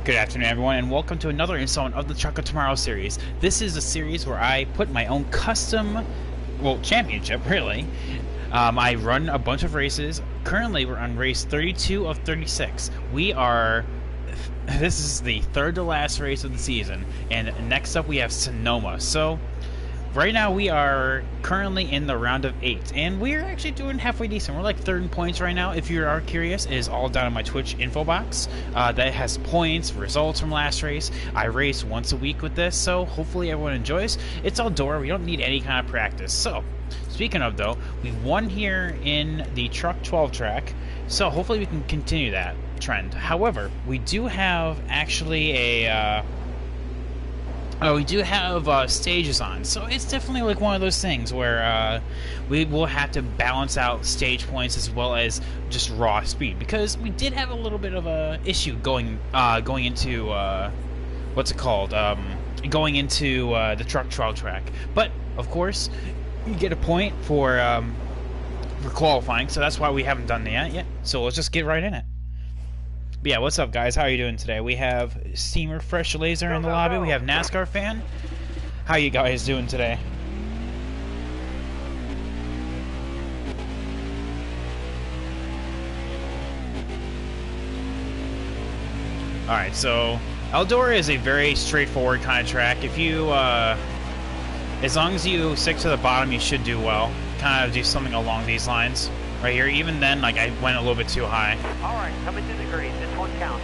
Good afternoon, everyone, and welcome to another installment of the Truck of Tomorrow series. This is a series where I put my own custom, championship, really. I run a bunch of races. Currently, we're on race 32 of 36. This is the third to last race of the season, and next up we have Sonoma. So, right now we are currently in the round of 8, and we're actually doing halfway decent. We're like third in points right now. If you are curious, it is all down in my Twitch info box. That has points, results from last race. I race once a week with this, so hopefully everyone enjoys. It's Eldora. We don't need any kind of practice. So, speaking of though, we've won here in the Truck 12 track, so hopefully we can continue that trend. However, we do have actually a stages on, so it's definitely like one of those things where we will have to balance out stage points as well as just raw speed, because we did have a little bit of a issue going into the Truck 12 track. But of course, you get a point for qualifying, so that's why we haven't done that yet. So let's just get right in it. But yeah, what's up, guys? How are you doing today? We have Steamer Fresh Laser in the lobby. We have NASCAR Fan. How you guys doing today? Alright, so Eldora is a very straightforward kind of track. If you, as long as you stick to the bottom, you should do well. Kind of do something along these lines. Right here, even then, like, I went a little bit too high. Alright, coming to the green. This one counts.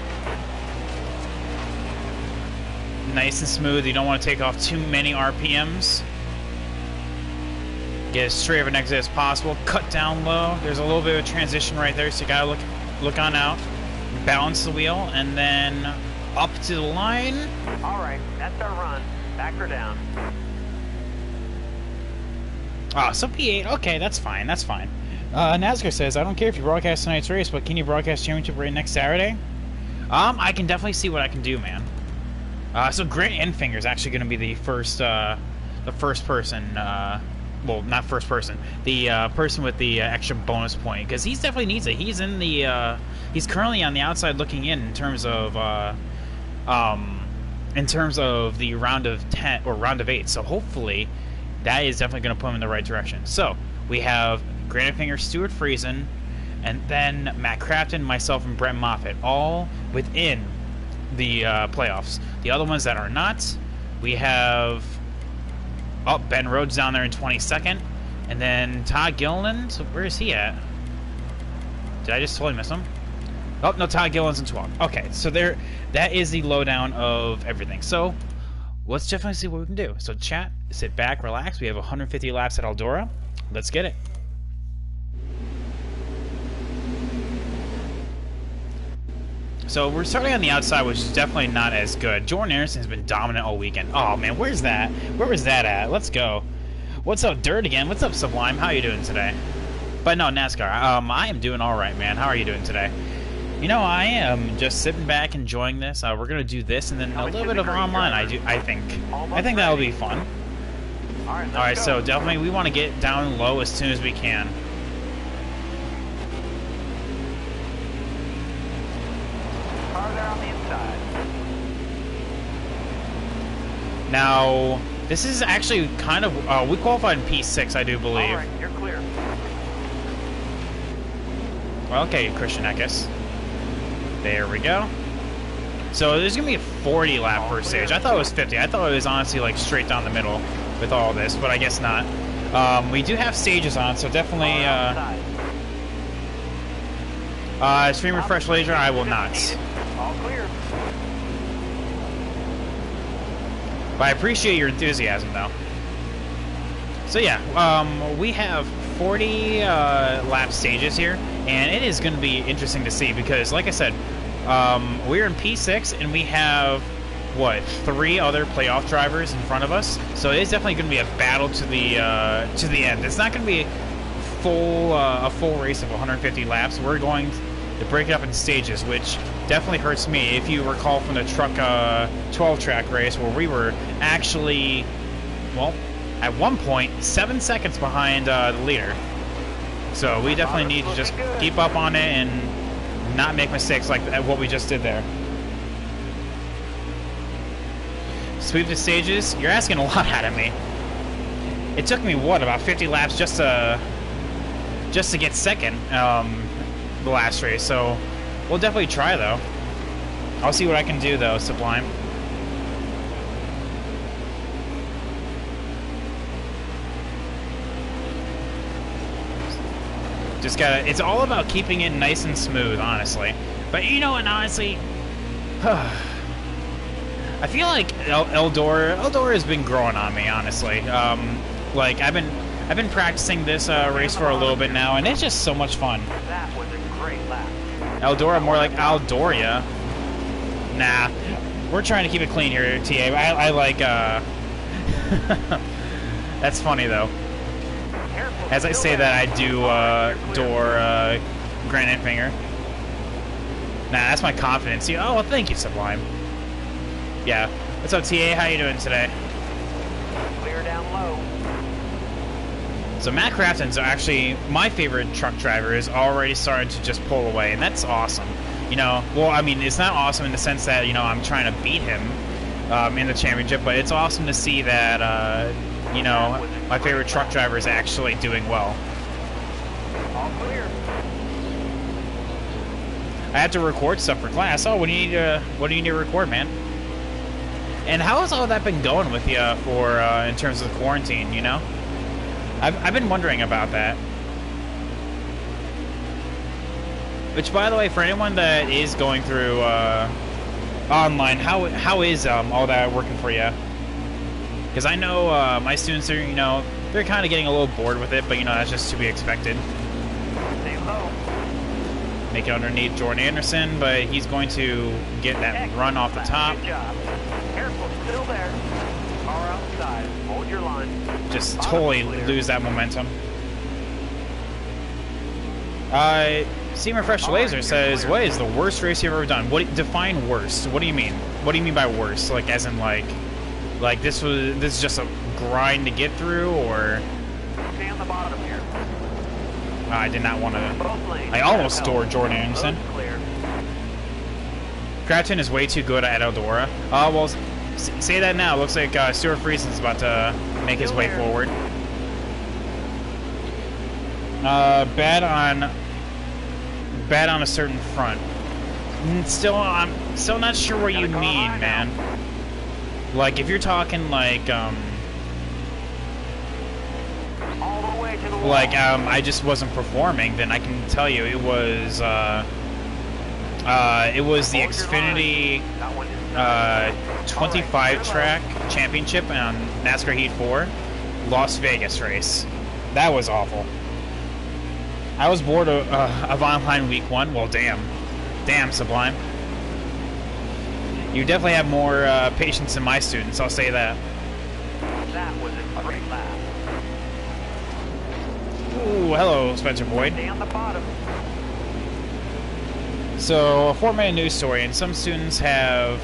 Nice and smooth. You don't want to take off too many RPMs. Get as straight of an exit as possible. Cut down low. There's a little bit of a transition right there, so you gotta look on out. Balance the wheel, and then up to the line. Alright, that's our run. Back or down. Ah, so P8. Okay, that's fine. That's fine. NASCAR says, I don't care if you broadcast tonight's race, but can you broadcast championship right next Saturday? I can definitely see what I can do, man. So Grant Enfinger is actually going to be the first person, well, not first person, the person with the extra bonus point, because he definitely needs it. He's in the, he's currently on the outside looking in terms of the round of 10 or round of 8. So hopefully, that is definitely going to put him in the right direction. So we have Grant Enfinger, Stuart Friesen, and then Matt Crafton, myself, and Brett Moffitt, all within the playoffs. The other ones that are not, we have Ben Rhodes down there in 22nd, and then Todd Gilliland. So where is he at? Did I just totally miss him? Oh no, Todd Gilliland's in 12th. Okay, so that is the lowdown of everything. So let's definitely see what we can do. So chat, sit back, relax. We have 150 laps at Eldora. Let's get it. So we're starting on the outside, which is definitely not as good. Jordan Anderson has been dominant all weekend. Oh man, where's that? Where was that at? Let's go. What's up, Dirt again? What's up, Sublime? How are you doing today? But no, NASCAR. I am doing all right, man. How are you doing today? You know, I am just sitting back enjoying this. We're gonna do this and then a little bit of online. I think that'll be fun. All right, so definitely we want to get down low as soon as we can. On the inside. Now, this is actually kind of, we qualified in P6, I do believe. Alright, you're clear. Well, okay, Christian Eckes. There we go. So there's going to be a 40 lap per stage. I thought it was 50. I thought it was honestly like straight down the middle with all this, but I guess not. We do have stages on, so definitely, Streamer Fresh Laser, I will not. All clear. But I appreciate your enthusiasm, though. So yeah, we have 40 lap stages here, and it is going to be interesting to see because, like I said, we're in P6 and we have what, 3 other playoff drivers in front of us. So it is definitely going to be a battle to the end. It's not going to be a full race of 150 laps. We're going to break it up in stages, which definitely hurts me. If you recall from the Truck 12 track race where we were actually, well, at one point 7 seconds behind the leader. So we definitely need to just keep up on it and not make mistakes like what we just did there. sweep the stages, you're asking a lot out of me. It took me, what, about 50 laps just to get second the last race, so we'll definitely try, though. I'll see what I can do, though, Sublime. Just gotta, it's all about keeping it nice and smooth, honestly. But you know what, honestly, I feel like Eldora has been growing on me, honestly. Like I've been practicing this race for a little bit now, and it's just so much fun. That was a great lap. Eldora, more like Aldoria. Nah, we're trying to keep it clean here, TA. I like. That's funny though. As I say that, I do Granite Finger. Nah, that's my confidence. Oh, well, thank you, Sublime. Yeah. What's up, TA? How you doing today? Clear down low. So Matt Crafton's actually my favorite truck driver, is already starting to just pull away, and that's awesome. You know, well, I mean, it's not awesome in the sense that, you know, I'm trying to beat him in the championship, but it's awesome to see that, you know, my favorite truck driver is actually doing well. All clear. I have to record stuff for class. Oh, what do you need to record, man? And how has all that been going with you for in terms of the quarantine? You know, I've been wondering about that. Which, by the way, for anyone that is going through online, how is all that working for you? Because I know my students are, you know, they're kind of getting a little bored with it, but you know, that's just to be expected. Stay low. Make it underneath Jordan Anderson, but he's going to get that run off the top. Good job. Careful, still there. Car outside. Hold your line. Just totally lose that momentum. Steamer Fresh Laser says, "What is the worst race you've ever done?" What define worst? What do you mean? What do you mean by worst? Like, as in like this is just a grind to get through, or? Stay on the bottom here. I did not want to. I almost stored Jordan Anderson. Crafton is way too good at Eldora. Well, say that now. Looks like Stuart Friesen's about to make his way forward. Bad on a certain front. I'm still not sure what you mean, man. Like, if you're talking like I just wasn't performing, then I can tell you it was the Xfinity 25 track championship on NASCAR Heat 4 Las Vegas race. That was awful. I was bored of online week 1. Well, damn, Sublime. You definitely have more patience than my students, I'll say that. That was a great lap. Ooh, hello, Spencer Boyd. Stay on the bottom. So, a 4-minute news story, and some students have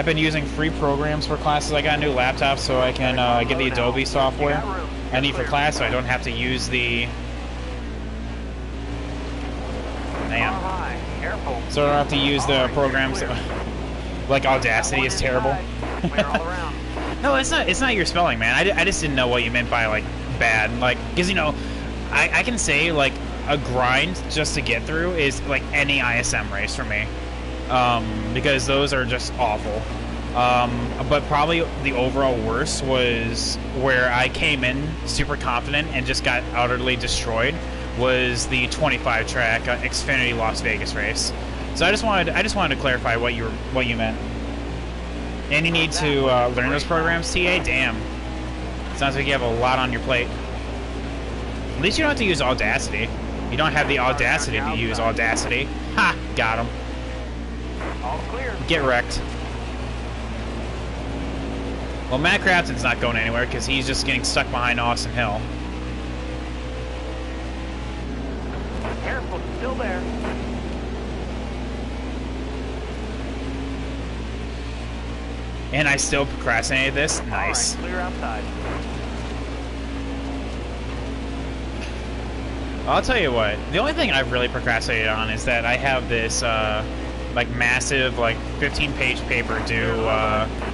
been using free programs for classes. I got a new laptop so I can get the Adobe software I need for class, so I don't have to use the... So I don't have to use the programs. Like Audacity is terrible. No, it's not your spelling, man. I just didn't know what you meant by, like, bad. Like, because, you know, I can say, like, a grind just to get through is, like, any ISM race for me. Because those are just awful. But probably the overall worst was where I came in super confident and just got utterly destroyed, was the 25 track Xfinity Las Vegas race. So I just wanted to clarify what you meant. And you need to learn those programs, TA? Damn. Sounds like you have a lot on your plate. At least you don't have to use Audacity. You don't have the audacity to use Audacity. Ha! Got him. All clear. Get wrecked. Well, Matt Crafton's not going anywhere because he's just getting stuck behind Austin Hill. Careful, still there. And I still procrastinated this. Nice. All right, clear outside. I'll tell you what. The only thing I've really procrastinated on is that I have this like massive, like 15-page paper due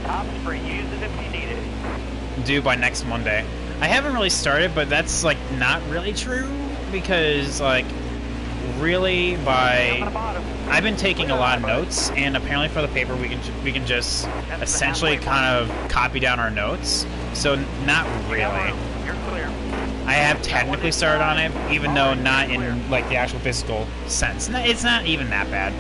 Tops for use it if you need it. due by next Monday. I haven't really started, but that's like not really true because like really I've been taking a lot of notes, and apparently for the paper we can just essentially kind of copy down our notes. So not really. You're clear. I have technically started on it, even though not in like the actual physical sense. It's not even that bad.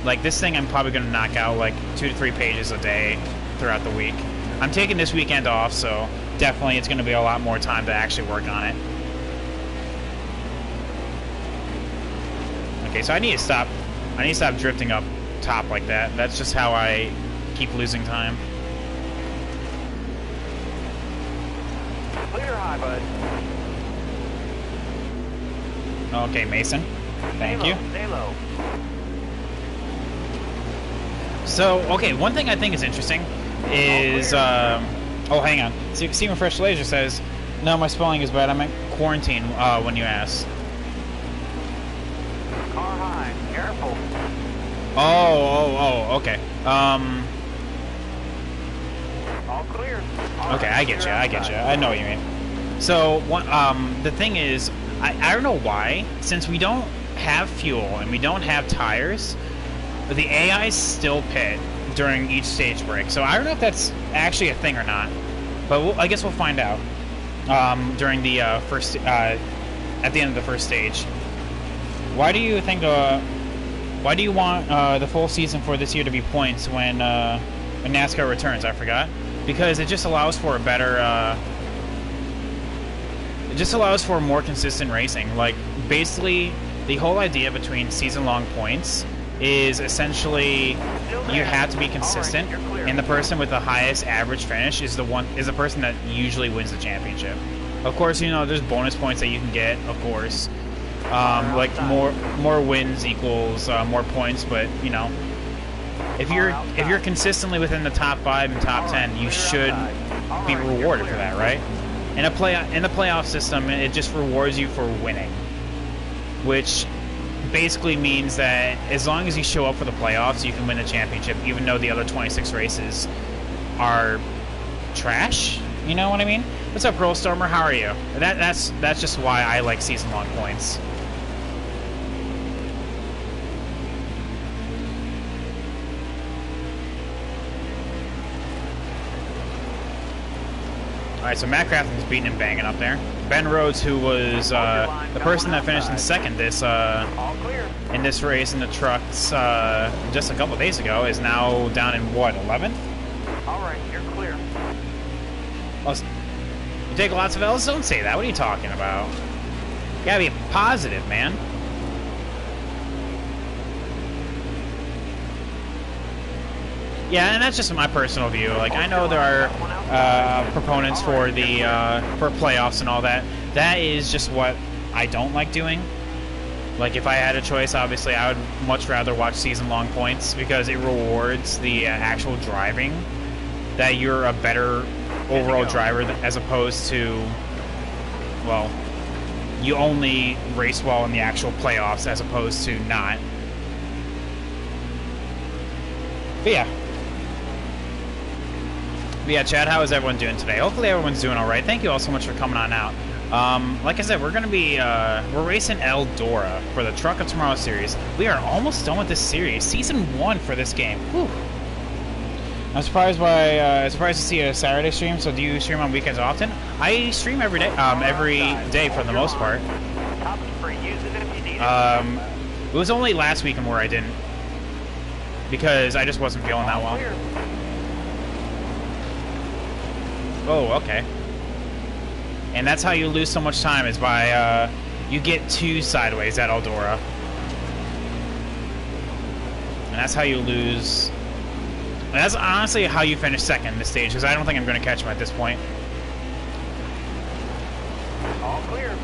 Like this thing, I'm probably going to knock out like 2 to 3 pages a day throughout the week. I'm taking this weekend off, so definitely it's going to be a lot more time to actually work on it. Okay, so I need to stop drifting up top like that. That's just how I keep losing time. Clear high, bud. Okay, Mason. Thank you. Stay low. So, okay, one thing I think is interesting is, oh, hang on. Steven Fresh Laser says, no, my spelling is bad. I meant quarantine when you asked. Car high. Careful. Oh, okay. All clear. Okay, I get you. I know what you mean. So, the thing is, I don't know why, since we don't have fuel and we don't have tires, the AIs still pit during each stage break. So I don't know if that's actually a thing or not, but I guess we'll find out during the at the end of the first stage. Why do you think? Why do you want the full season for this year to be points when NASCAR returns? I forgot. Because it just allows for a better. It just allows for more consistent racing. Like basically, the whole idea between season-long points is essentially you have to be consistent, and the person with the highest average finish is the person that usually wins the championship. Of course, you know there's bonus points that you can get. Of course, like more wins equals more points, but you know, if you're consistently within the top 5 and top 10, you should be rewarded for that, right? In the playoff system, it just rewards you for winning, which basically means that as long as you show up for the playoffs, you can win the championship, even though the other 26 races are trash. You know what I mean? What's up, Rollstormer? How are you? That's just why I like season-long points. Alright, so Matt Crafton's beating and banging up there. Ben Rhodes, who was the person that finished in second in this race in the trucks just a couple days ago, is now down in what, 11th? Alright, you're clear. Oh, you take lots of L's? Don't say that. What are you talking about? You gotta be positive, man. Yeah, and that's just my personal view. Like, I know there are proponents for the for playoffs and all that. That is just what I don't like doing. Like, if I had a choice, obviously, I would much rather watch season-long points because it rewards the actual driving. That you're a better overall driver as opposed to, well, you only race well in the actual playoffs as opposed to not. But yeah. But yeah, Chad, how is everyone doing today? Hopefully everyone's doing all right. Thank you all so much for coming on out. Like I said, we're going to be, we're racing Eldora for the Truck of Tomorrow series. We are almost done with this series. Season 1 for this game. Whew. I'm surprised to see a Saturday stream. So do you stream on weekends often? I stream every day for the most part. It was only last weekend where I didn't, because I just wasn't feeling that well. Oh, okay. And that's how you lose so much time, is by you get 2 sideways at Eldora, and that's how you lose. And that's honestly how you finish second in this stage, because I don't think I'm going to catch him at this point. All clear.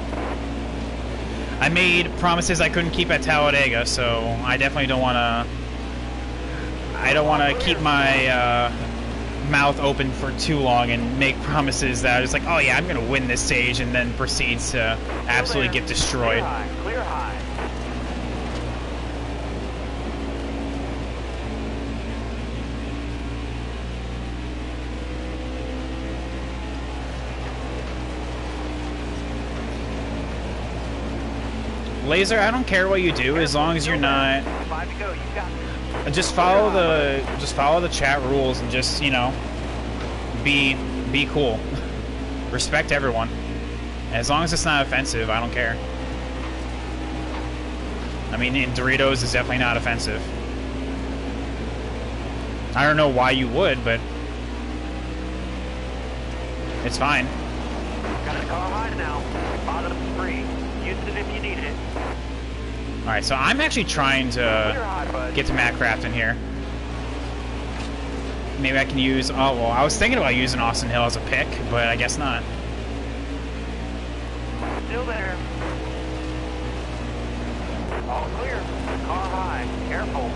I made promises I couldn't keep at Talladega, so I definitely don't want to. I don't want to keep my mouth open for too long and make promises that are just like, oh yeah, I'm going to win this stage, and then proceeds to absolutely get destroyed. Clear high. Laser, I don't care what you do as long as you're not. 5 to go. You got this. Just follow the chat rules and just, you know, be cool. Respect everyone. As long as it's not offensive, I don't care. I mean, in Doritos is definitely not offensive. I don't know why you would, but it's fine. Got a car high now. Bottom free. Use it if you need it. All right, so I'm actually trying to get to Mattcraft in here. Maybe I can use. Oh well, I was thinking about using Austin Hill as a pick, but I guess not. Still there. All clear. Car high. Careful.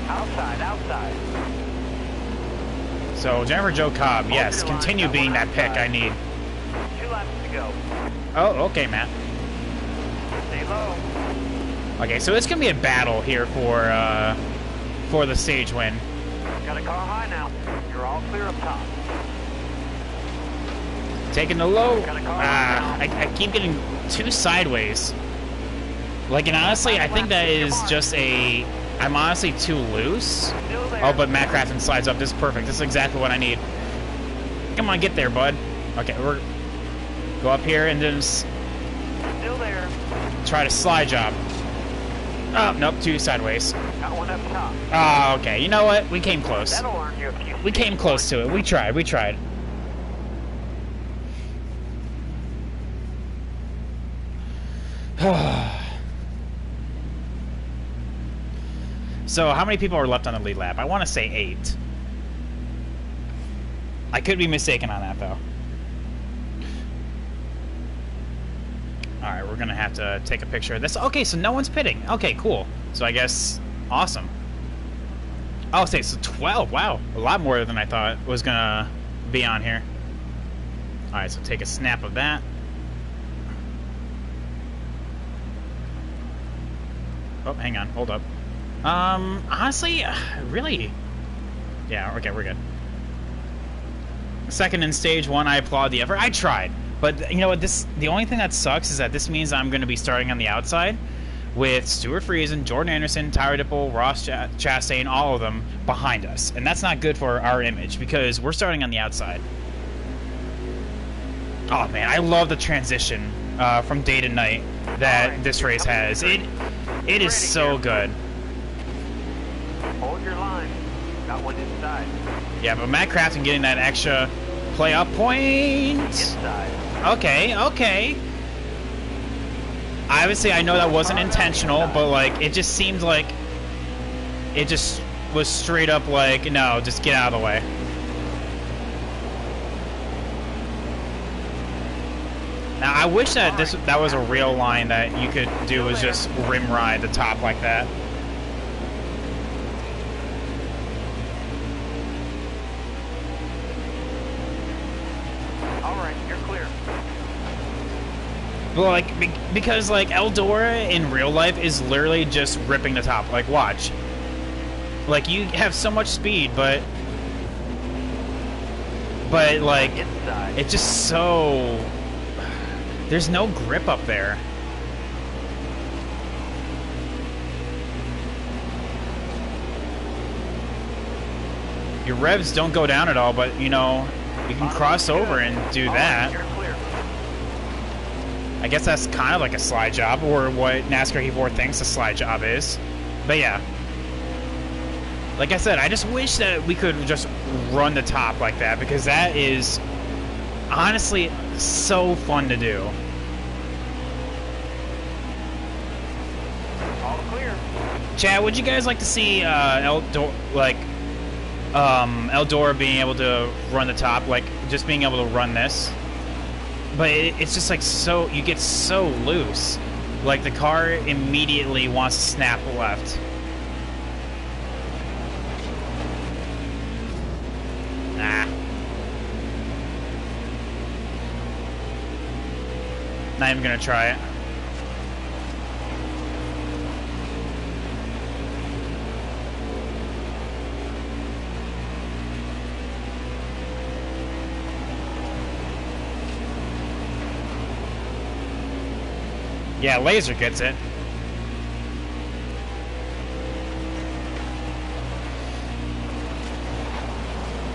Outside, outside. So Jennifer Joe Cobb, yes, continue being that pick I need. 2 laps to go. Oh, okay, Matt. Stay low. Okay, so it's gonna be a battle here for the stage win. Got a car high now. You're all clear up top. Taking the low. I keep getting too sideways. Like, and honestly, I think that is just a. I'm honestly too loose. Oh, but Matt Crafton slides up. This is perfect. This is exactly what I need. Come on, get there, bud. Okay, we're go up here and then Still there. try to slide job. Oh, nope, too sideways. Got one up top. Oh, okay. You know what? We came close. That'll earn you a few. We came close to it. We tried. We tried. So, how many people are left on the lead lap? I want to say 8. I could be mistaken on that, though. Alright, we're going to have to take a picture of this. Okay, so no one's pitting. Okay, cool. So, I guess, awesome. Oh, say, so 12. Wow. A lot more than I thought was going to be on here. Alright, so take a snap of that. Oh, hang on. Hold up. Honestly, really? Yeah, okay, we're good. Second in stage 1, I applaud the effort. I tried. But, you know what, the only thing that sucks is that this means I'm going to be starting on the outside with Stuart Friesen, Jordan Anderson, Tyler Dipple, Ross Chastain, all of them behind us. And that's not good for our image because we're starting on the outside. Oh, man, I love the transition from day to night that this race has. It is so good. Hold your line. Got one inside. Yeah, but Matt Crafton getting that extra play-up point. Inside. Okay, okay. Obviously, I know that wasn't intentional, but, like, it just seemed like it just was straight up like, no, just get out of the way. Now, I wish that that was a real line that you could do, was just rim ride the top like that. Well, like, because, like, Eldora in real life is literally just ripping the top. Like, watch. Like, you have so much speed, but like, it's just so... There's no grip up there. Your revs don't go down at all, but, you know, you can cross over and do that. I guess that's kind of like a slide job, or what NASCAR Heat 4 thinks a slide job is. But yeah. Like I said, I just wish that we could just run the top like that, because that is honestly so fun to do. All clear. Chad, would you guys like to see Eldora being able to run the top, like just being able to run this? But it's just like so, you get so loose. Like the car immediately wants to snap left. Nah. Not even gonna try it. Yeah, Laser gets it.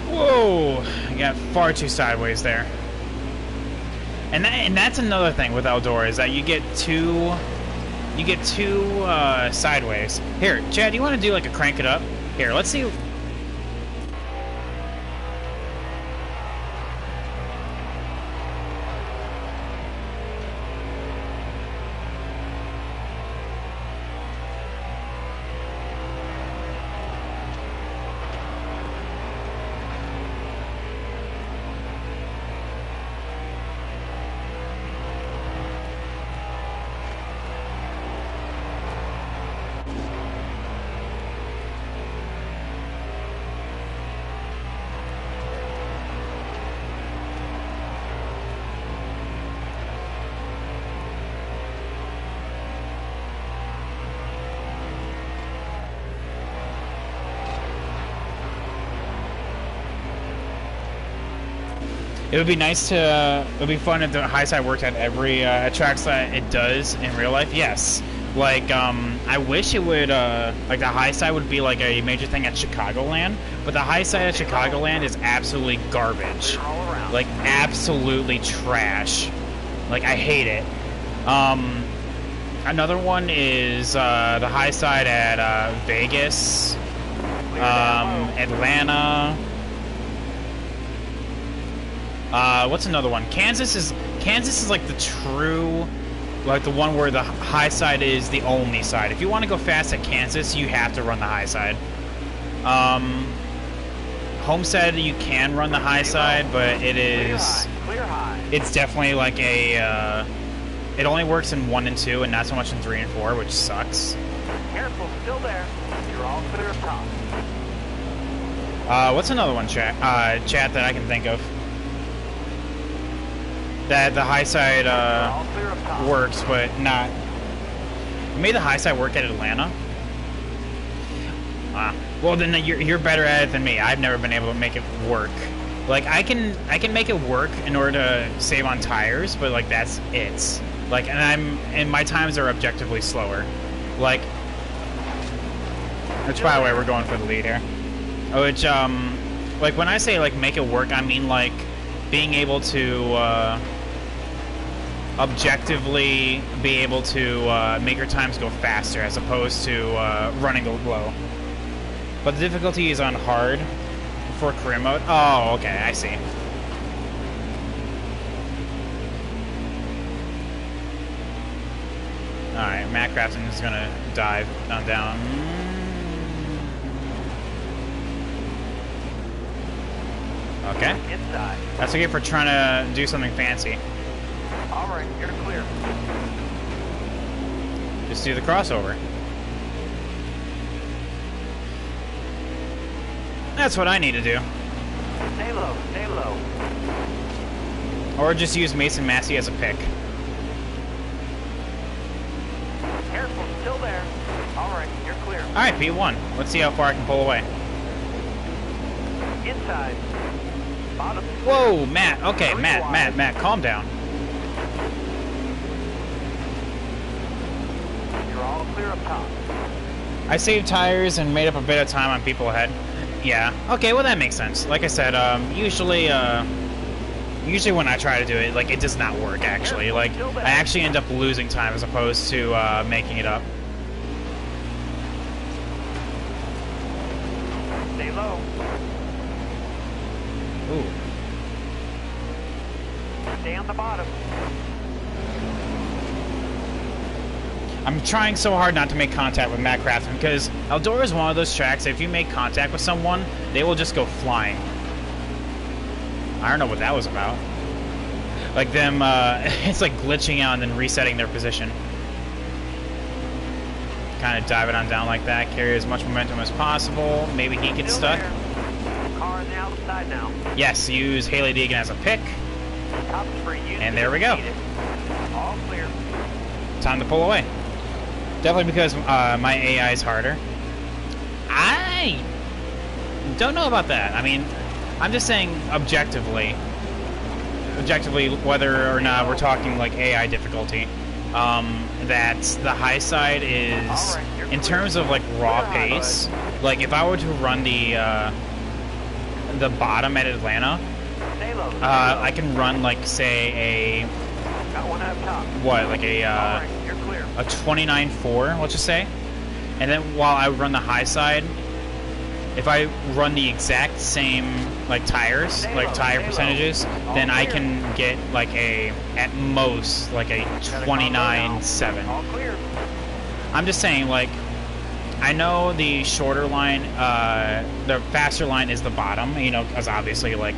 Whoa! I got far too sideways there. And that's another thing with Eldora is that you get two sideways. Here, Chad, you want to do like a crank it up? Here, let's see. It would be nice to. It would be fun if the high side worked at every tracks that it does in real life. Yes, like I wish it would. Like the high side would be like a major thing at Chicagoland, but the high side at Chicagoland is absolutely garbage. Like absolutely trash. Like I hate it. Another one is the high side at Vegas, Atlanta. What's another one? Kansas is like the true, like the one where the high side is the only side. If you want to go fast at Kansas, you have to run the high side. Homestead, you can run the high side, but it is, it's definitely like a, it only works in 1 and 2 and not so much in 3 and 4, which sucks. Careful, still there. You're all clear up top. What's another one, chat that I can think of? That the high side works, but not. We made the high side work at Atlanta. Well, then you're better at it than me. I've never been able to make it work. Like I can make it work in order to save on tires, but like that's it. Like, and my times are objectively slower. Like, which by the way, we're going for the lead here. Which like when I say like make it work, I mean like being able to objectively be able to make your times go faster as opposed to running low. But the difficulty is on hard for career mode. Oh, okay, I see. Alright, Matt Crafton is gonna dive down. Okay. Inside. That's okay for trying to do something fancy. Alright, you're clear. Just do the crossover. That's what I need to do. Stay low, stay low. Or just use Mason Massey as a pick. Careful, still there. Alright, you're clear. Alright, P1. Let's see how far I can pull away. Inside. Bottom. Whoa, Matt. Okay, Matt, calm down. You're all clear up top. I saved tires and made up a bit of time on people ahead. Yeah. Okay, well that makes sense. Like I said, usually when I try to do it, like it does not work actually. Like I actually end up losing time as opposed to making it up. Stay low. Ooh. Stay on the bottom. I'm trying so hard not to make contact with Matt Crafton because Eldora is one of those tracks that if you make contact with someone, they will just go flying. I don't know what that was about. Like them, it's like glitching out and then resetting their position. Kind of dive it on down like that, carry as much momentum as possible. Maybe he gets stuck. Car on the outside now. Yes, use Haley Deegan as a pick. Top spring, And there we go. All clear. Time to pull away. Definitely because my AI is harder. I don't know about that. I mean, I'm just saying objectively. Objectively, whether or not we're talking like AI difficulty. that the high side is, in terms of like raw pace, like if I were to run the bottom at Atlanta, I can run like say a a 29.4, let's just say, and then while I run the high side, if I run the exact same like tires, like tire percentages, then I can get like at most like a 29.7. I'm just saying, like, I know the shorter line, the faster line is the bottom, you know, because obviously like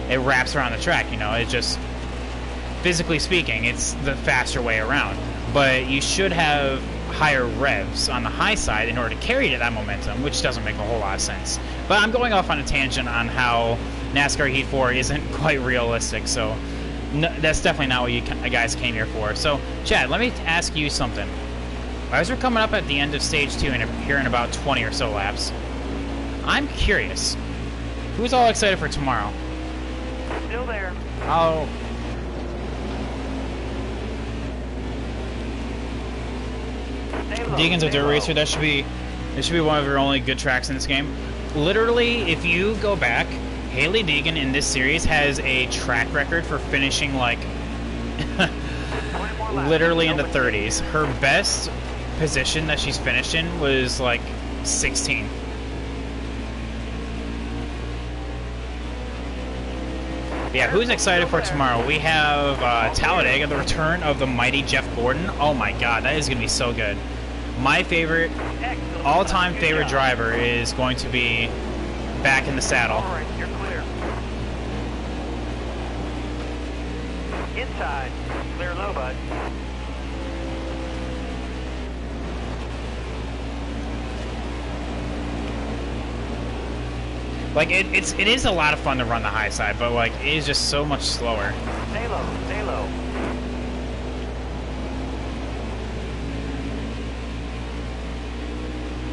it wraps around the track, you know, it just, physically speaking, it's the faster way around. But you should have higher revs on the high side in order to carry to that momentum, which doesn't make a whole lot of sense. But I'm going off on a tangent on how NASCAR Heat 4 isn't quite realistic, so no, that's definitely not what you guys came here for. So, Chad, let me ask you something. As we're coming up at the end of Stage 2 and here in about 20 or so laps, I'm curious, who's all excited for tomorrow? Still there. Oh. Deegan's a dirt racer. That should be one of your only good tracks in this game. Literally, if you go back, Hailie Deegan in this series has a track record for finishing like literally in the 30s. Her best position that she's finished in was like 16. Yeah, who's excited for tomorrow? We have Talladega, the return of the mighty Jeff Gordon. Oh my god, that is going to be so good. My favorite, all-time favorite driver is going to be back in the saddle. All right, you're clear. Inside. Clear low, bud. Like, it is a lot of fun to run the high side, but like, it is just so much slower. Stay low, stay low.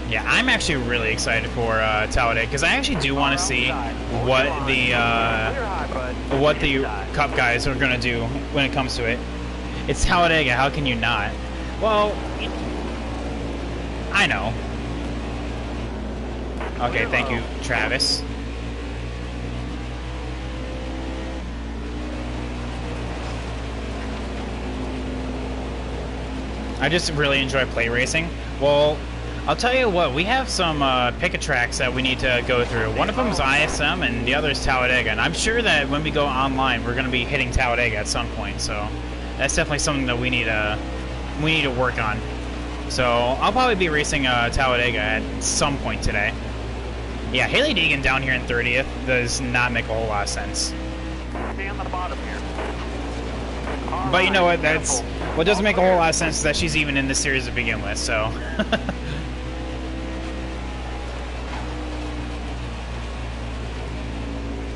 Yeah, I'm actually really excited for Talladega because I actually do want to see what the Cup guys are gonna do when it comes to it. It's Talladega. How can you not? Well, I know. Okay, thank you, Travis. I just really enjoy play racing. Well, I'll tell you what, we have some picket tracks that we need to go through. One of them is ISM and the other is Talladega, and I'm sure that when we go online, we're going to be hitting Talladega at some point, so that's definitely something that we need to work on. So I'll probably be racing Talladega at some point today. Yeah, Hailie Deegan down here in 30th does not make a whole lot of sense. Stay on the bottom here. But you know what, what doesn't make a whole lot of sense is that she's even in this series to begin with, so.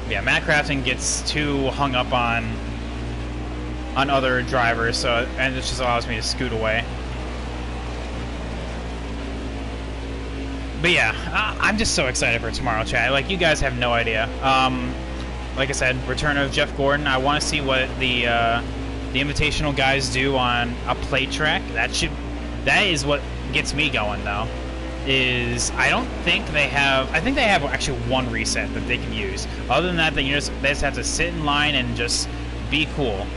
Yeah, Matt Crafton gets too hung up on other drivers, so, and it just allows me to scoot away. But yeah, I'm just so excited for tomorrow, Chad. Like, you guys have no idea. Like I said, return of Jeff Gordon. I want to see what the Invitational guys do on a plate track. That is what gets me going, though. I think they have actually one reset that they can use. Other than that, they just have to sit in line and just be cool.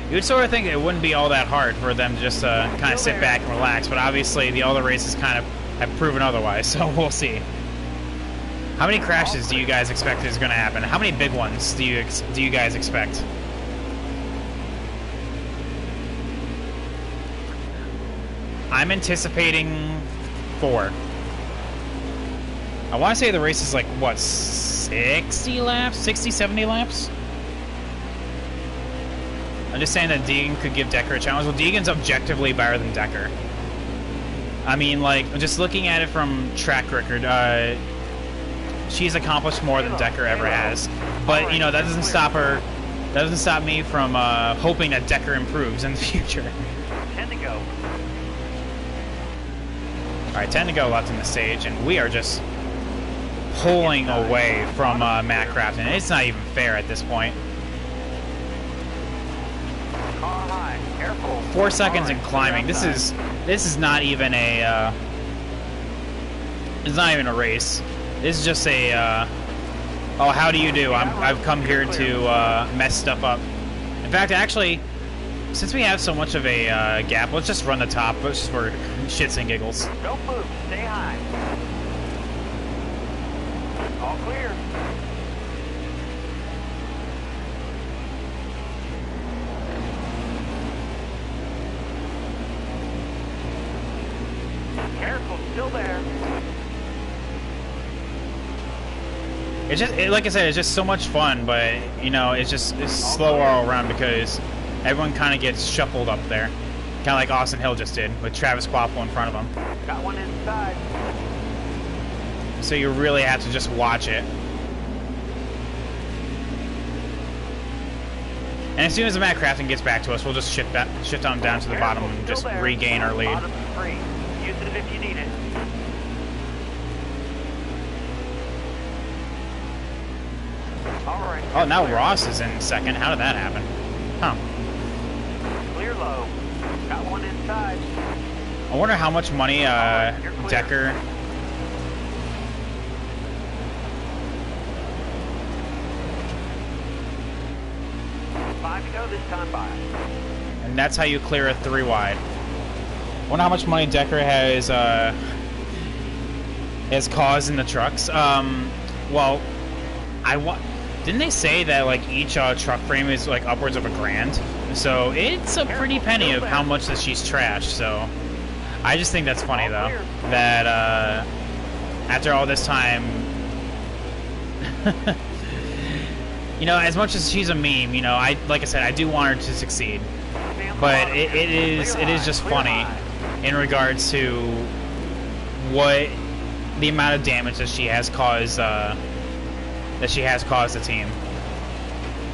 You would sort of think it wouldn't be all that hard for them to just kind of sit back and relax, but obviously the other races kind of have proven otherwise, so we'll see. How many crashes do you guys expect is going to happen? How many big ones do you guys expect? I'm anticipating 4. I want to say the race is like, what, 60 laps? 60, 70 laps? I'm just saying that Deegan could give Decker a challenge. Well, Deegan's objectively better than Decker. I mean, like, just looking at it from track record, she's accomplished more than Decker ever has. But, you know, that doesn't stop her. That doesn't stop me from hoping that Decker improves in the future. 10 to go. Alright, 10 to go left in the stage, and we are just pulling away from Matt Crafton. It's not even fair at this point. Car high. Careful. 4 seconds All in right, climbing. clear This is not even a it's not even a race. This is just a oh, how do you do? I've come here to mess stuff up. In fact, actually, since we have so much of a gap, let's just run the top just for shits and giggles. Don't move. Stay high. All clear. Careful, still there. It's just like I said, it's just so much fun, but you know, it's slow all around because everyone kind of gets shuffled up there, kind of like Austin Hill just did with Travis Quaffle in front of him. Got one inside. So you really have to just watch it. And as soon as the Matt Crafton gets back to us, we'll just shift on down to the bottom and just regain our lead. Bottom's free. Use it if you need it. All right. Oh, now Ross is in second. How did that happen? Huh. Clear low. Got one inside. I wonder how much money you're clear. Decker... Five to go this time by. And that's how you clear a 3 wide. Wonder how much money Decker has caused in the trucks. Well, didn't they say that like each truck frame is like upwards of $1,000? So it's a pretty penny of how much that she's trashed. So I just think that's funny though, that after all this time, you know, as much as she's a meme, you know, like I said, I do want her to succeed. But it is just funny in regards to what the amount of damage that she has caused the team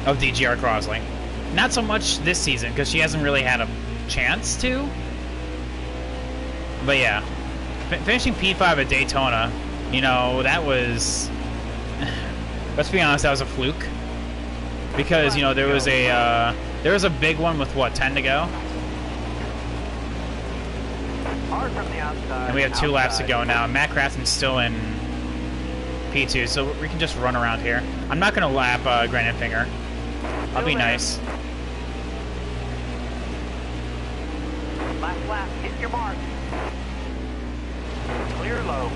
of DGR Crosley. Not so much this season because she hasn't really had a chance to. But yeah, finishing P5 at Daytona, you know, that was, let's be honest, that was a fluke. Because, you know, there was a big one with what, 10 to go? Hard from the outside. And we have 2 laps to go now. Matt Crafton's still in P2, so we can just run around here. I'm not going to lap Granite Finger. I'll be nice. Last lap, hit your mark. Clear low.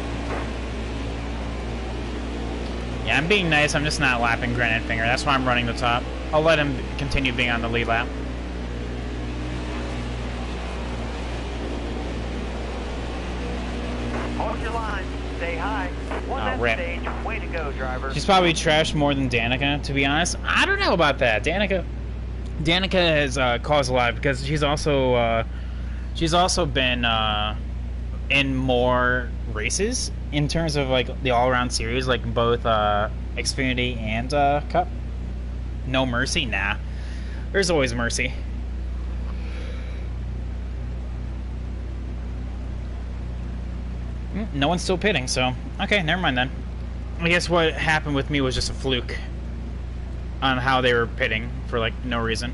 Yeah, I'm being nice. I'm just not lapping Granite Finger. That's why I'm running the top. I'll let him continue being on the lead lap. Hold your line. Stay high. Won that Rip. stage. Way to go, driver. She's probably trashed more than Danica, to be honest. I don't know about that. Danica has caused a lot because she's also been in more races in terms of like the all-around series, like both Xfinity and Cup. No mercy, nah. There's always mercy. No one's still pitting, so okay, never mind then. I guess what happened with me was just a fluke on how they were pitting for like no reason.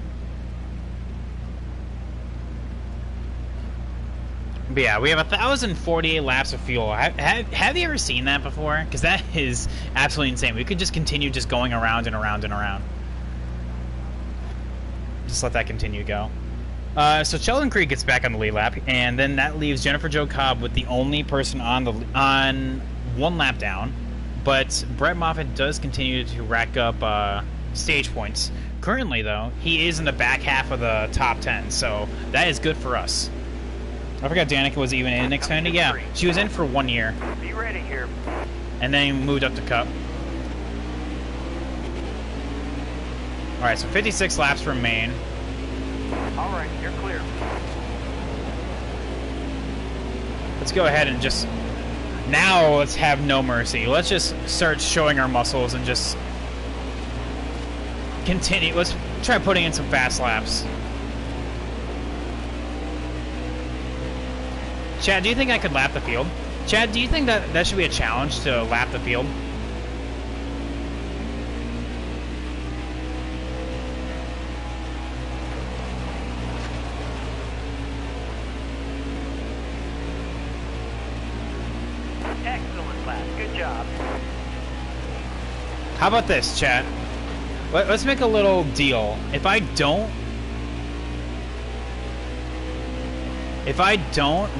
But yeah, we have 1,048 laps of fuel. Have you ever seen that before? Because that is absolutely insane. We could just continue just going around and around and around. Just let that continue to go. So Sheldon Creek gets back on the lead lap, and then that leaves Jennifer Jo Cobb with the only person on 1 lap down. But Brett Moffitt does continue to rack up stage points. Currently, though, he is in the back half of the top 10, so that is good for us. I forgot Danica was even in Xfinity. Yeah, she was in for 1 year. Be ready here. And then moved up to Cup. Alright, so 56 laps remain. All right, you're clear. Let's go ahead and just... Now let's have no mercy. Let's just start showing our muscles and just... continue. Let's try putting in some fast laps. Chad, do you think I could lap the field? Chad, do you think that should be a challenge to lap the field? Excellent lap. Good job. How about this, chat? Let's make a little deal. If I don't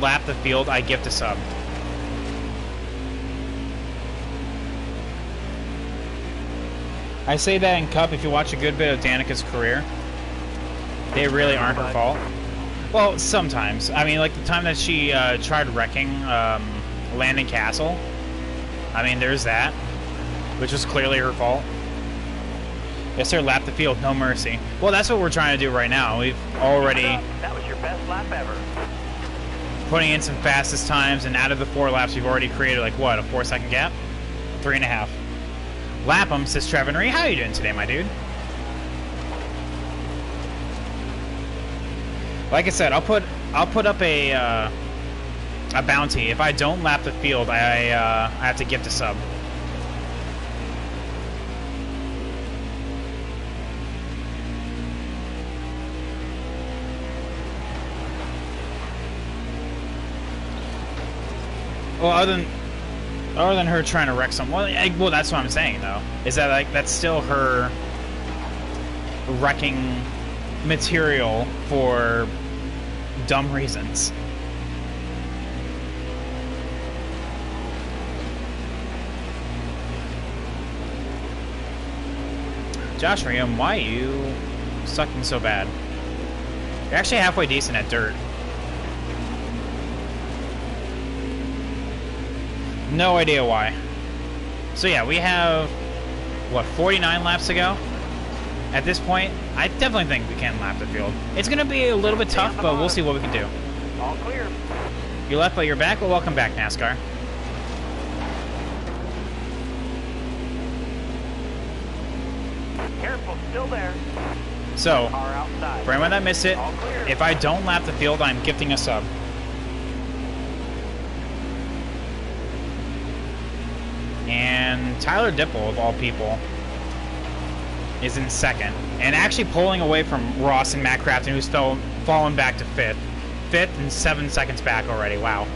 lap the field, I gift a sub. I say that in Cup. If you watch a good bit of Danica's career, they really aren't her fault. Well, sometimes. I mean, like the time that she tried wrecking Landon Castle. I mean, there's that, which was clearly her fault. Yes, sir. Lap the field, no mercy. Well, that's what we're trying to do right now. We've already That was your best lap ever. putting in some fastest times, and out of the 4 laps, we've already created like what, a 4-second gap, 3.5. Lap 'em, says Trevenry. How you doing today, my dude? Like I said, I'll put up a bounty. If I don't lap the field, I have to gift a sub. Well, other than her trying to wreck someone, well, that's what I'm saying though. Is that like that's still her wrecking material for dumb reasons. Josh Riam, why are you sucking so bad? You're actually halfway decent at dirt. No idea why. So yeah, we have, what, 49 laps to go? At this point, I definitely think we can lap the field. It's going to be a little bit tough, but we'll see what we can do. All clear. You left, but you're back? Well, welcome back, NASCAR. Careful, still there. So, Car outside. for anyone that missed it, All clear. if I don't lap the field, I'm gifting a sub. And Tyler Dipple, of all people, is in second. And actually pulling away from Ross and Matt Crafton, who's fallen back to fifth. Fifth and 7 seconds back already. Wow.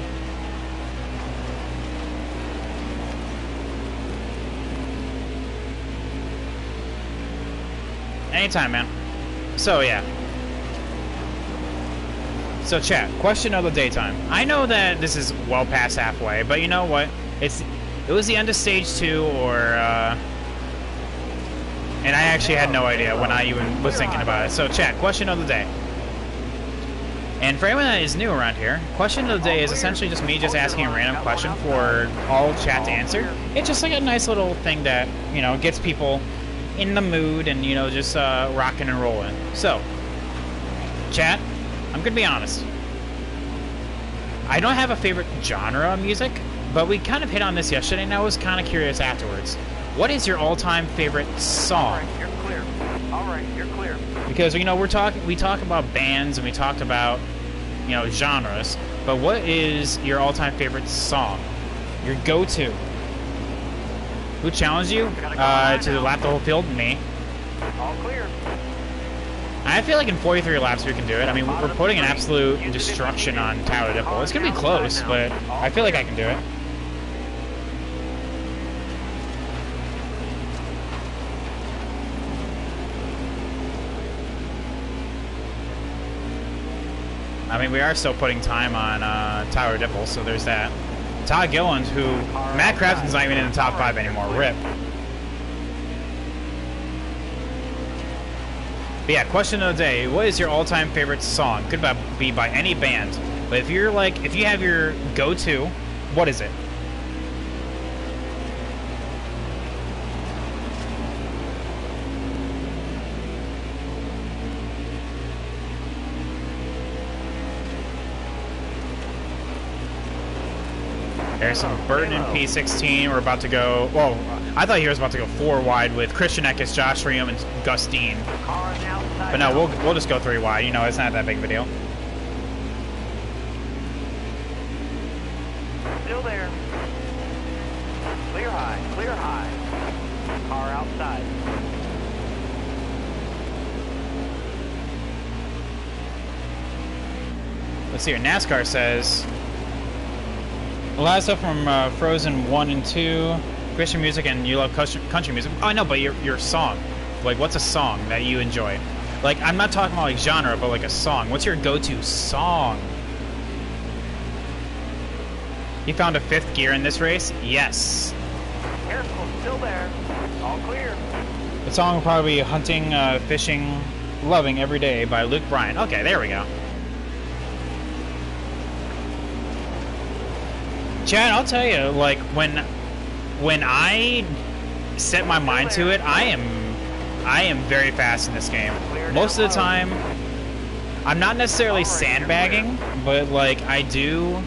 Anytime, man. So, yeah. So, chat, question of the daytime. I know that this is well past halfway, but you know what? It was the end of stage 2, or, and I actually had no idea when I even was thinking about it. So, chat, question of the day. And for anyone that is new around here, question of the day is essentially just me just asking a random question for all chat to answer. It's just like a nice little thing that, you know, gets people in the mood and, you know, just rocking and rolling. So, chat, I'm gonna be honest. I don't have a favorite genre of music, but we kind of hit on this yesterday, and I was kind of curious afterwards. What is your all-time favorite song? All right, you're clear. All right, you're clear. Because, you know, we talk about bands and we talked about, you know, genres, but what is your all-time favorite song? Your go-to? Who challenged you to lap the whole field? Me. All clear. I feel like in 43 laps we can do it. I mean, we're putting an absolute destruction on Tyler Dipple. It's going to be close, but I feel like I can do it. I mean, we are still putting time on Tyler Dipple, so there's that. Todd Gilliland, who Matt Crafton's not even in the top 5 anymore. RIP. But yeah, question of the day: what is your all-time favorite song? Could be by any band, but if you have your go-to, what is it? There's some Burton in P16. We're about to go... Well, I thought he was about to go 4 wide with Christian Eckes, Josh Riam, and Gus Dean. But no, we'll just go 3 wide. You know, it's not that big of a deal. Still there. Clear high, clear high. Car outside. Let's see here. NASCAR says... A lot of stuff from Frozen 1 and 2, Christian music, and you love country music. Oh, I know, but your song. Like, what's a song that you enjoy? Like, I'm not talking about, like, genre, but, like, a song. What's your go-to song? You found a 5th gear in this race? Yes. Careful, still there. All clear. The song will probably be Hunting, Fishing, Loving Every Day by Luke Bryan. Okay, there we go. Chad, I'll tell you, like, when I set my mind to it, I am very fast in this game. Most of the time, I'm not necessarily sandbagging, but, like, I do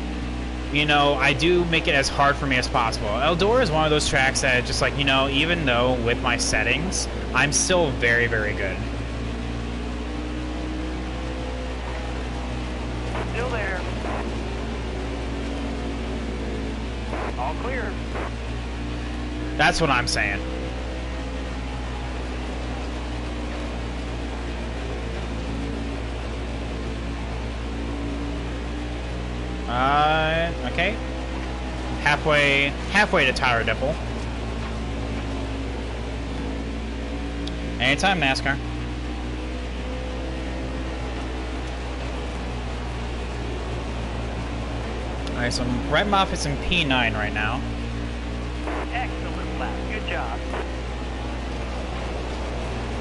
make it as hard for me as possible. Eldora is one of those tracks that just, like, even though with my settings, I'm still very, very good. Still there. All clear. That's what I'm saying. Okay. Halfway to Tower Dipple. Anytime, NASCAR. Alright, so Brett Moffitt's in P9 right now. Excellent lap. Good job.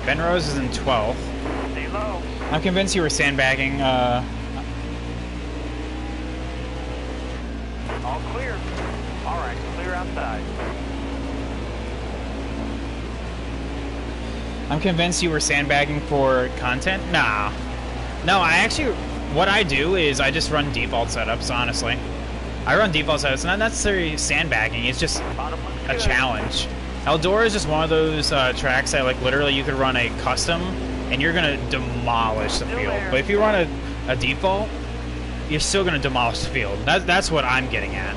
Ben Rose is in 12th. Stay low. I'm convinced you were sandbagging. All clear. All right, clear outside. I'm convinced you were sandbagging for content. Nah. No, what I do is I just run default setups, honestly. I run default setups, not necessarily sandbagging, it's just a challenge. Eldora is just one of those tracks that, like, literally you could run a custom and you're gonna demolish the field. But if you run a default, you're still gonna demolish the field. That's what I'm getting at.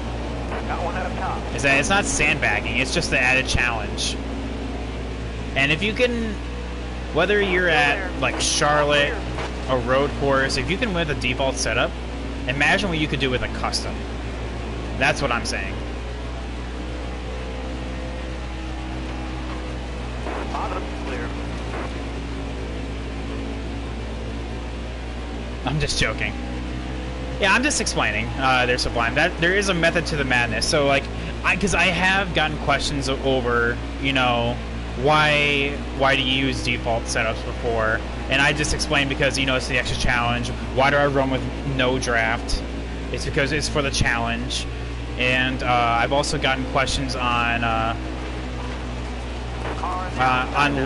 Got one at the top. Is that it's not sandbagging, it's just the added challenge. And if you can, whether you're at, like, Charlotte, a road course, if you can win the default setup, imagine what you could do with a custom. That's what I'm saying. Bottom clear. I'm just joking. Yeah, I'm just explaining. They're Sublime. That there is a method to the madness. So, like, because I have gotten questions over, why do you use default setups before? And I just explained because, it's the extra challenge. Why do I run with no draft? It's because it's for the challenge. And I've also gotten questions on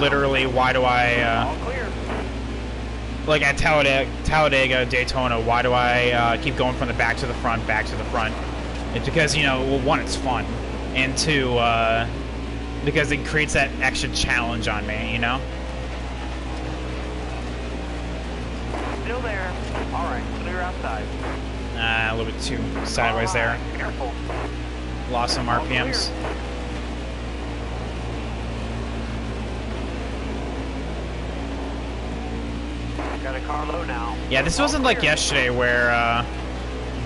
literally why do I like at Talladega, Daytona, why do I keep going from the back to the front, It's because, well, one, it's fun, and two, because it creates that extra challenge on me, Still there. All right, clear outside. A little bit too sideways there. Careful. Lost some RPMs. Got a car low now. Yeah, this wasn't like yesterday where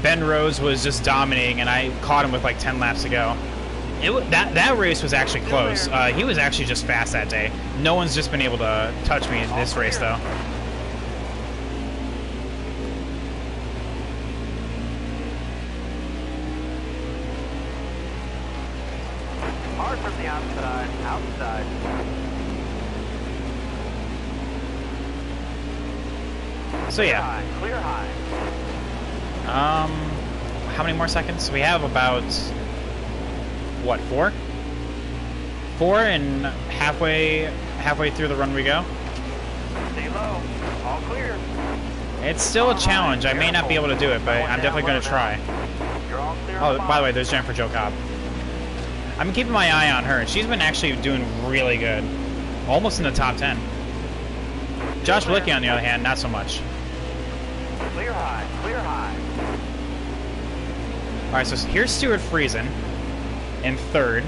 Ben Rose was just dominating and I caught him with like 10 laps to go. That race was actually close. He was actually just fast that day. No one's just been able to touch me in this race though. Hard from the outside. So yeah. Clear high. How many more seconds? We have about, what, 4? 4, and halfway through the run we go. Stay low. All clear. It's still a challenge. I may not be able to do it, but I'm definitely going to try. You're all clear. Oh, by the way, there's Jennifer Jo Cobb. I'm keeping my eye on her. She's been actually doing really good. Almost in the top 10. Josh Blicky, on the other hand, not so much. Clear high. Clear high. All right, so here's Stuart Friesen in 3rd.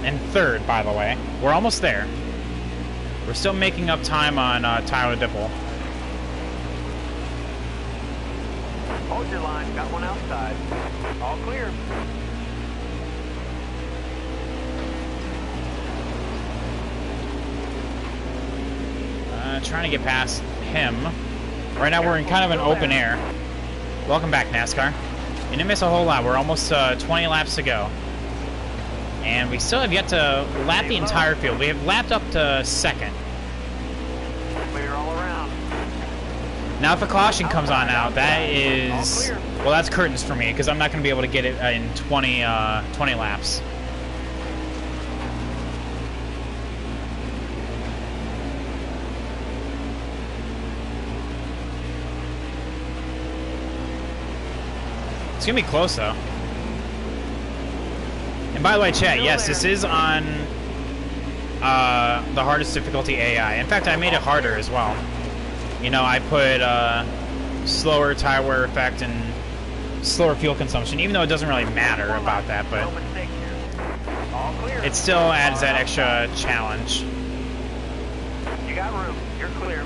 In 3rd, by the way. We're almost there. We're still making up time on Tyler Dipple. Hold your line. Got one outside. All clear. Trying to get past him. Right now we're in kind of an open air. Welcome back, NASCAR. You didn't miss a whole lot. We're almost 20 laps to go. And we still have yet to lap the entire field. We have lapped up to second. Clear all around. Now if a caution comes on out, that is... Well, that's curtains for me, because I'm not going to be able to get it in 20 laps. It's going to be close, though. And by the way, chat, yes, this is on the hardest difficulty AI. In fact, I made it harder as well. You know, I put slower tire wear effect and slower fuel consumption, even though it doesn't really matter about that, but it still adds that extra challenge. You got room. You're clear.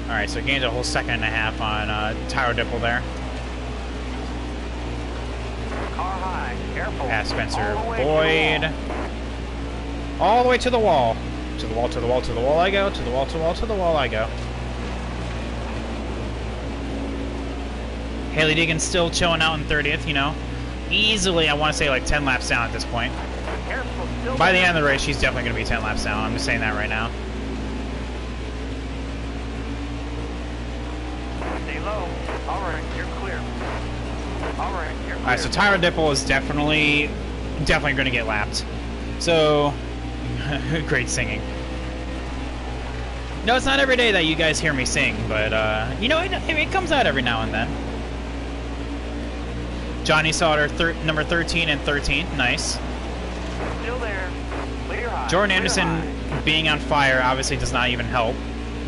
Alright, so gained a whole second and a half on Tyler Dipple there. Car high. Careful. Past Spencer All the way Boyd. All the way to the wall. To the wall, to the wall, to the wall I go. To the wall, to the wall, to the wall I go. Haley Deegan's still chilling out in 30th, you know. Easily, I want to say, like 10 laps down at this point. Careful. Still By the end of the race, she's definitely going to be 10 laps down. I'm just saying that right now. Stay low. All right, you're clear. All right, you're clear. Alright, so Tyler Dipple is definitely going to get lapped. So, great singing. No, it's not every day that you guys hear me sing, but, you know, it comes out every now and then. Johnny Sauter, number 13 and 13. Nice. Still there. Clear high. Jordan Clear Anderson high. being on fire obviously does not even help.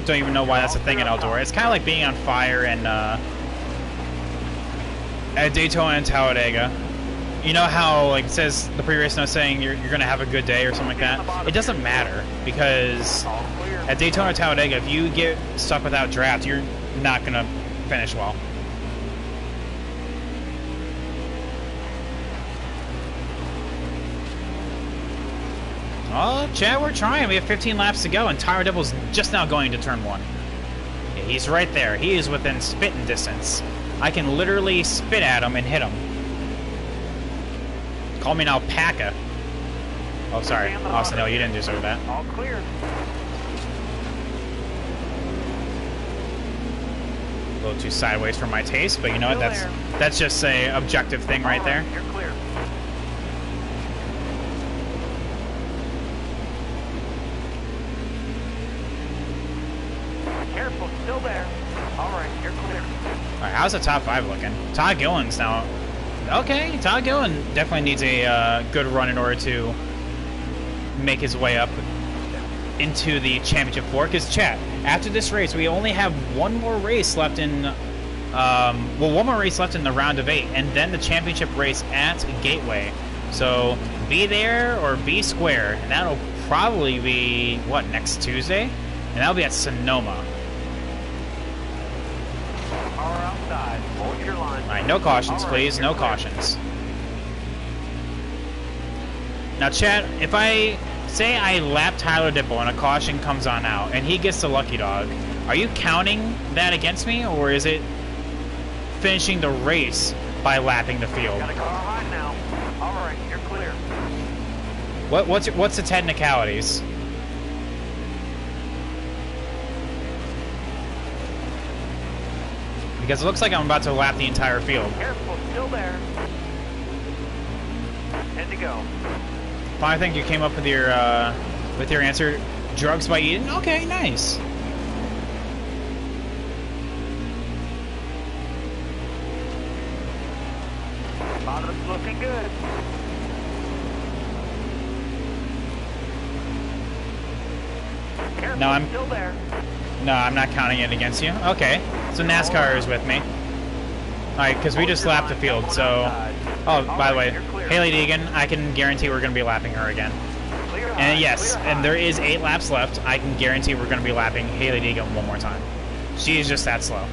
Don't even know why that's a thing at Eldora. It's kind of like being on fire and, at Daytona and Talladega. You know how, like, it says the pre-race note saying you're going to have a good day or something like that? It doesn't matter, because All clear. at Daytona or Talladega, if you get stuck without draft, you're not going to finish well. Oh, Chad, we're trying. We have 15 laps to go, and Tyler Dipple's just now going to turn 1. Yeah, he's right there. He is within spitting distance. I can literally spit at him and hit him. Call me an alpaca. Oh, sorry. Austin, no, you didn't deserve that. All clear. A little too sideways for my taste, but you know what? That's just a objective thing right there. You're clear. Careful, still there. All right, you're clear. All right, how's the top 5 looking? Todd Gillen's now. Okay, Todd Gillen definitely needs a good run in order to make his way up into the championship 4. Because, chat, after this race, we only have one more race left in, one more race left in the round of 8, and then the championship race at Gateway. So, be there or be square, and that'll probably be, what, next Tuesday? And that'll be at Sonoma. Car outside. Hold your line. All right, no cautions, please. No cautions. Now, Chad, if I say I lap Tyler Dipple and a caution comes on out and he gets the lucky dog, are you counting that against me, or is it finishing the race by lapping the field? Got a car high now. All right, you're clear. What's the technicalities? Because it looks like I'm about to lap the entire field. Careful, still there. 10 to go. I think you came up with your answer. Drugs by eating? Okay, nice. Bottom's looking good. Careful, No, I'm still there. No, I'm not counting it against you. Okay, so NASCAR is with me. Alright, because we just lapped the field, so... Oh, by the way, Haley Deegan, I can guarantee we're going to be lapping her again. Clear And yes, and there is 8 laps left. I can guarantee we're going to be lapping Haley Deegan one more time. She is just that slow.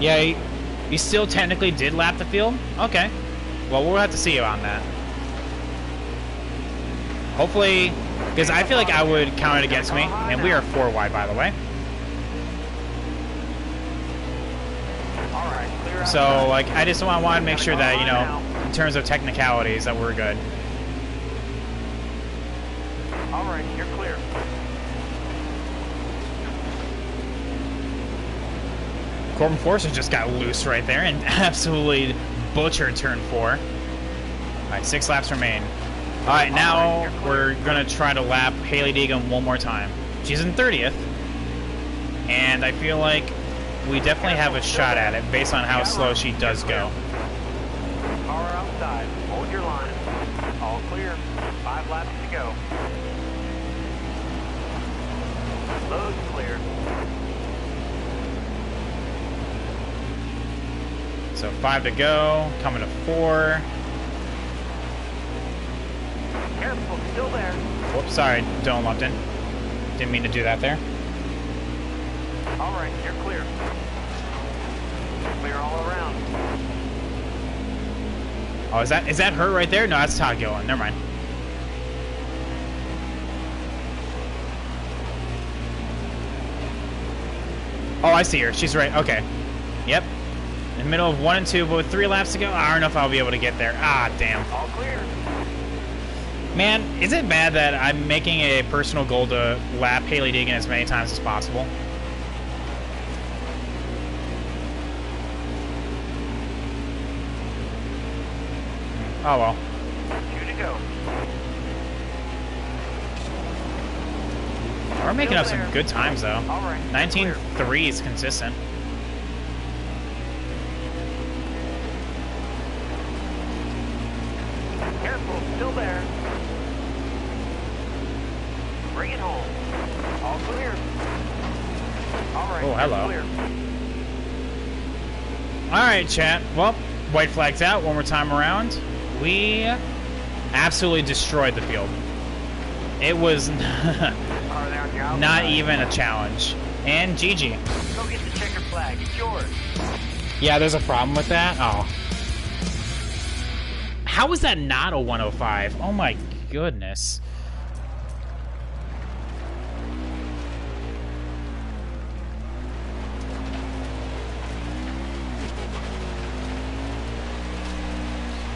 Yeah, you still technically did lap the field? Okay. Well, we'll have to see you on that. Hopefully, because I feel like I would count it against me, and we are 4 wide, by the way. So, like, I just want to make sure that, you know, in terms of technicalities, that we're good. All right, you're clear. Corbin Forster just got loose right there and absolutely butchered turn 4. All right, 6 laps remain. All right, now we're going to try to lap Haley Deegan one more time. She's in 30th, and I feel like we definitely have a shot at it based on how slow she does go. Car outside. Hold your line. All clear. 5 laps to go. Load clear. So 5 to go, coming to 4. Careful, still there. Whoops, sorry, Dylan Lupton. Didn't mean to do that there. All right, you're clear. Clear all around. Oh, is that her right there? No, that's Todd Gillen. Never mind. Oh, I see her. She's right. Okay. Yep. In the middle of 1 and 2, but with 3 laps to go, I don't know if I'll be able to get there. Ah, damn. All clear. Man, is it bad that I'm making a personal goal to lap Haley Deegan as many times as possible? Oh, well. 2 to go. We're making up some good times, though. All right. 19.3 is consistent. Careful, still there. Bring it home. All clear. All right. Oh, hello. Clear. All right, chat. Well, white flag's out one more time around. We absolutely destroyed the field. It was not even a challenge. And GG. Go get the checkered flag. It's yours. Yeah, there's a problem with that? Oh. How is that not a 105? Oh my goodness.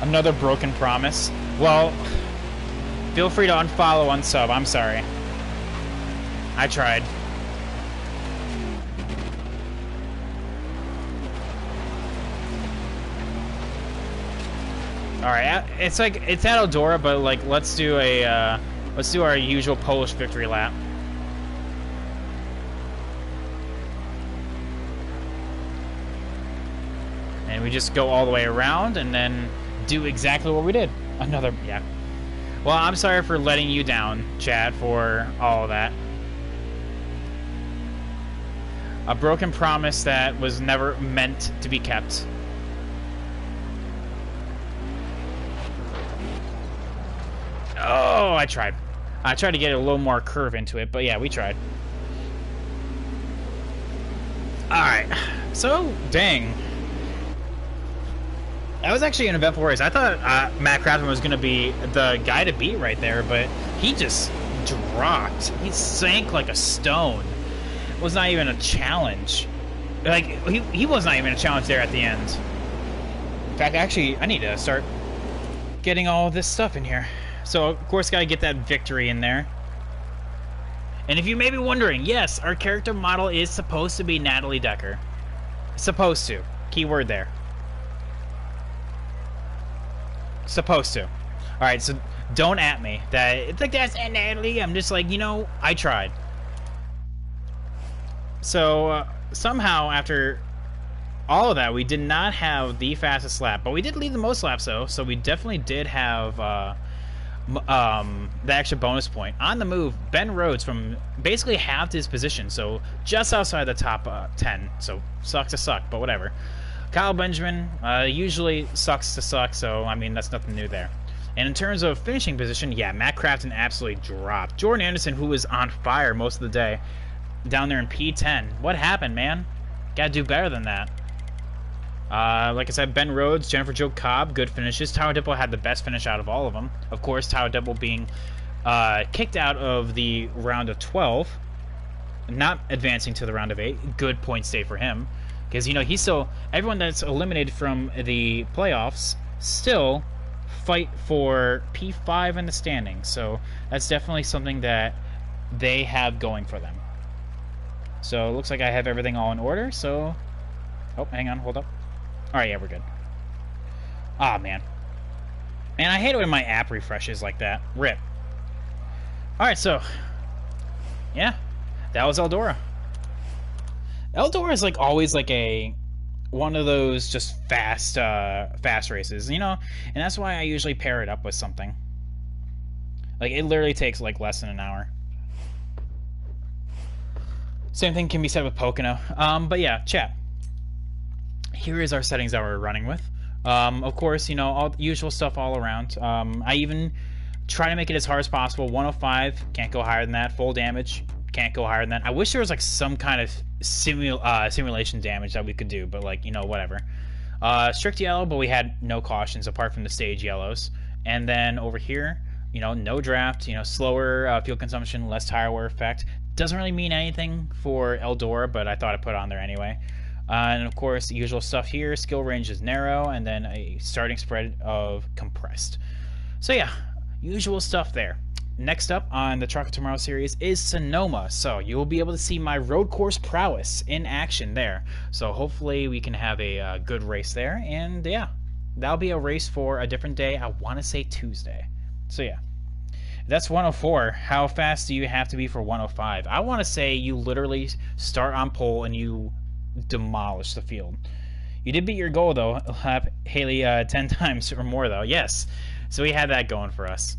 Another broken promise. Well, feel free to unfollow, unsub. I'm sorry. I tried. All right, it's like it's at Eldora, but like let's do our usual Polish victory lap. And we just go all the way around and then do exactly what we did. Another, yeah. Well, I'm sorry for letting you down, Chad, for all of that. A broken promise that was never meant to be kept. Oh, I tried. I tried to get a little more curve into it, but yeah, we tried. Alright, so, dang. That was actually an eventful race. I thought Matt Crafton was going to be the guy to beat right there, but he just dropped. He sank like a stone. It was not even a challenge. Like, he was not even a challenge there at the end. In fact, actually, I need to start getting all of this stuff in here. So, of course, got to get that victory in there. And if you may be wondering, yes, our character model is supposed to be Natalie Decker. Supposed to. Keyword there. Supposed to. Alright, so don't at me. That it's like, that's Natalie. I'm just like, you know, I tried. So, somehow, after all of that, we did not have the fastest lap. But we did lead the most laps, though. So we definitely did have the extra bonus point. On the move, Ben Rhodes from basically halved his position. So, just outside the top 10. So, sucks to suck, but whatever. Kyle Benjamin usually sucks to suck, so I mean that's nothing new there. And in terms of finishing position, yeah, Matt Crafton absolutely dropped. Jordan Anderson, who was on fire most of the day, down there in P10. What happened, man? Gotta do better than that. Like I said, Ben Rhodes, Jennifer Jo Cobb, good finishes. Tower Dipple had the best finish out of all of them. Of course, Tower Dipple being kicked out of the round of 12, not advancing to the round of 8. Good points day for him. Because, you know, he's still... Everyone that's eliminated from the playoffs still fight for P5 in the standings. So that's definitely something that they have going for them. So it looks like I have everything all in order. So... Oh, hang on. Hold up. Alright, yeah, we're good. Ah, man. Man, I hate it when my app refreshes like that. RIP. Alright, so... Yeah. That was Eldora. Eldora is like always like one of those just fast races, you know, and that's why I usually pair it up with something. Like it literally takes like less than an hour. Same thing can be said with Pocono. But yeah, chat. Here is our settings that we're running with. Of course, you know, all usual stuff all around. I even try to make it as hard as possible. 105, can't go higher than that. Full damage, can't go higher than that. I wish there was like some kind of simulation damage that we could do, but like, you know, whatever. Strict yellow, but we had no cautions apart from the stage yellows. And then over here, you know, no draft, you know, slower fuel consumption, less tire wear effect. Doesn't really mean anything for Eldora, but I thought I'd put it on there anyway. And of course, the usual stuff here, skill range is narrow, and then a starting spread of compressed. So yeah, usual stuff there. Next up on the Truck of Tomorrow series is Sonoma, so you will be able to see my road course prowess in action there. So hopefully we can have a good race there, and yeah, that'll be a race for a different day. I want to say Tuesday. So yeah, that's 104. How fast do you have to be for 105? I want to say you literally start on pole and you demolish the field. You did beat your goal though, lap Haley 10 times or more though. Yes, so we had that going for us.